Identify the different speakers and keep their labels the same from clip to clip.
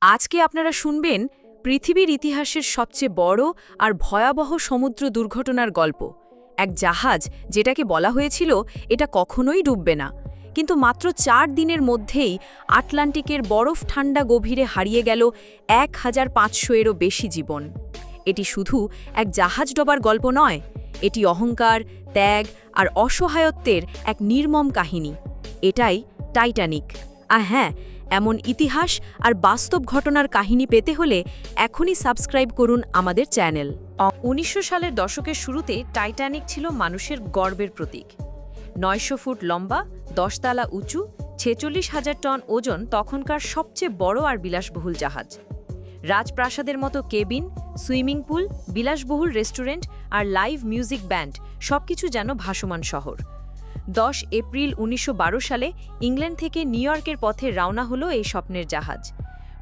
Speaker 1: আজকে আপনারা শুনবেন পৃথিবীর ইতিহাসের সবচেয়ে বড় আর ভয়াবহ সমুদ্র দুর্ঘটনার গল্প। এক জাহাজ যেটাকে বলা হয়েছিল এটা কখনোই ডুববে না, কিন্তু মাত্র ৪ দিনের মধ্যেই আটলান্টিকের বরফ ঠান্ডা গভীরে হারিয়ে গেল ১৫০০-এরও বেশি জীবন। এটি শুধু এক জাহাজ ডোবার গল্প নয়, এটি অহংকার, ত্যাগ আর অসহায়ত্বের এক নির্মম কাহিনী। এটাই টাইটানিক। হ্যাঁ, এমন ইতিহাস আর বাস্তব ঘটনার কাহিনী পেতে হলে এখনই সাবস্ক্রাইব করুন আমাদের চ্যানেল। ১৯০০ সালের দশকের শুরুতে টাইটানিক ছিল মানুষের গর্বের প্রতীক। ৯০০ ফুট লম্বা, ১০ তলা উঁচু, ৪৬,০০০ টন ওজন তখনকার সবচেয়ে বড় আর বিলাসবহুল জাহাজ। রাজপ্রাসাদের মতো কেবিন, সুইমিং পুল, বিলাসবহুল রেস্টুরেন্ট আর লাইভ মিউজিক ব্যান্ড সবকিছু যেন ভাসমান শহর। ১০ এপ্রিল ১৯১২ সালে ইংল্যান্ড থেকে নিউ ইয়র্কের পথে রওনা হলো এই স্বপ্নের জাহাজ।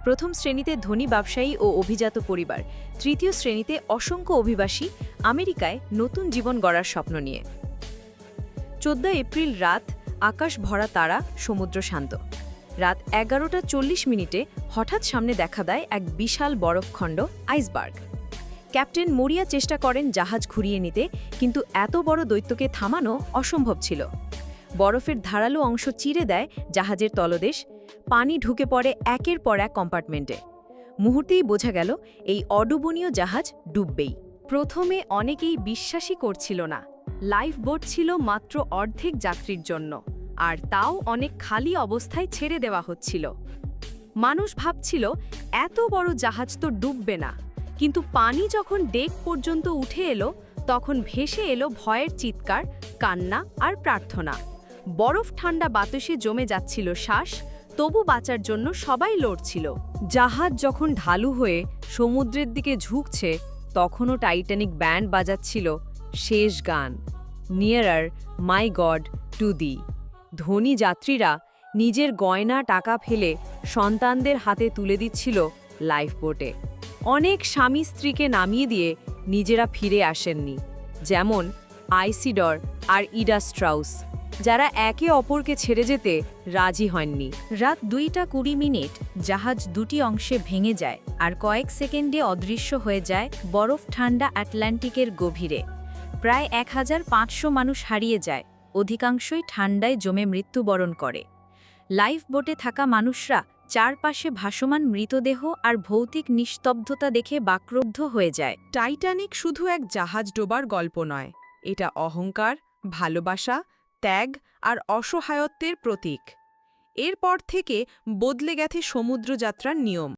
Speaker 1: প্রথম শ্রেণীতে ধনী ব্যবসায়ী ও অভিজাত পরিবার, তৃতীয় শ্রেণীতে অসংখ্য অভিবাসী আমেরিকায় নতুন জীবন গড়ার স্বপ্ন নিয়ে। ১৪ এপ্রিল রাত, আকাশ ভরা তারা, সমুদ্র শান্ত। রাত ১১:৪০ হঠাৎ সামনে দেখা দেয় এক বিশাল বরফখণ্ড, আইসবার্গ। ক্যাপ্টেন মরিয়া চেষ্টা করেন জাহাজ ঘুরিয়ে নিতে, কিন্তু এত বড় দৈত্যকে থামানো অসম্ভব ছিল। বরফের ধারালো অংশ চিরে দেয় জাহাজের তলদেশ, পানি ঢুকে পড়ে একের পর এক কম্পার্টমেন্টে। মুহূর্তেই বোঝা গেল এই অডুবনীয় জাহাজ ডুববেই। প্রথমে অনেকেই বিশ্বাসই করছিল না। লাইফ বোট ছিল মাত্র অর্ধেক যাত্রীর জন্য, আর তাও অনেক খালি অবস্থায় ছেড়ে দেওয়া হচ্ছিল। মানুষ ভাবছিল এত বড় জাহাজ তো ডুববে না, কিন্তু পানি যখন ডেক পর্যন্ত উঠে এলো, তখন ভেসে এলো ভয়ের চিৎকার, কান্না আর প্রার্থনা। বরফ ঠান্ডা বাতাসে জমে যাচ্ছিল শ্বাস, তবু বাঁচার জন্য সবাই লড়ছিল। জাহাজ যখন ঢালু হয়ে সমুদ্রের দিকে ঝুঁকছে, তখনও টাইটানিক ব্যান্ড বাজাচ্ছিল শেষ গান, নিয়ারার, মাই গড টু দি। ধনী যাত্রীরা নিজের গয়না টাকা ফেলে সন্তানদের হাতে তুলে দিচ্ছিল লাইফবোটে। অনেক স্বামী স্ত্রীকে নামিয়ে দিয়ে নিজেরা ফিরে আসেননি, যেমন আইসিডর আর ইডা স্ট্রাউস, যারা একে অপরকে ছেড়ে যেতে রাজি হননি। রাত ২:২০ জাহাজ দুটি অংশে ভেঙে যায় আর কয়েক সেকেন্ডে অদৃশ্য হয়ে যায় বরফ ঠান্ডা আটলান্টিকের গভীরে। প্রায় ১৫০০ মানুষ হারিয়ে যায়, অধিকাংশই ঠান্ডায় জমে মৃত্যুবরণ করে। লাইফ বোটে থাকা মানুষরা চারপাশে ভাসমান মৃতদেহ আর ভৌতিক নিস্তব্ধতা দেখে বাক্রুদ্ধ হয়ে যায়।
Speaker 2: টাইটানিক শুধু এক জাহাজ ডোবার গল্প নয়, এটা অহংকার, ভালোবাসা, ত্যাগ আর অসহায়ত্বের প্রতীক। এরপর থেকে বদলে গেছে সমুদ্রযাত্রার নিয়ম।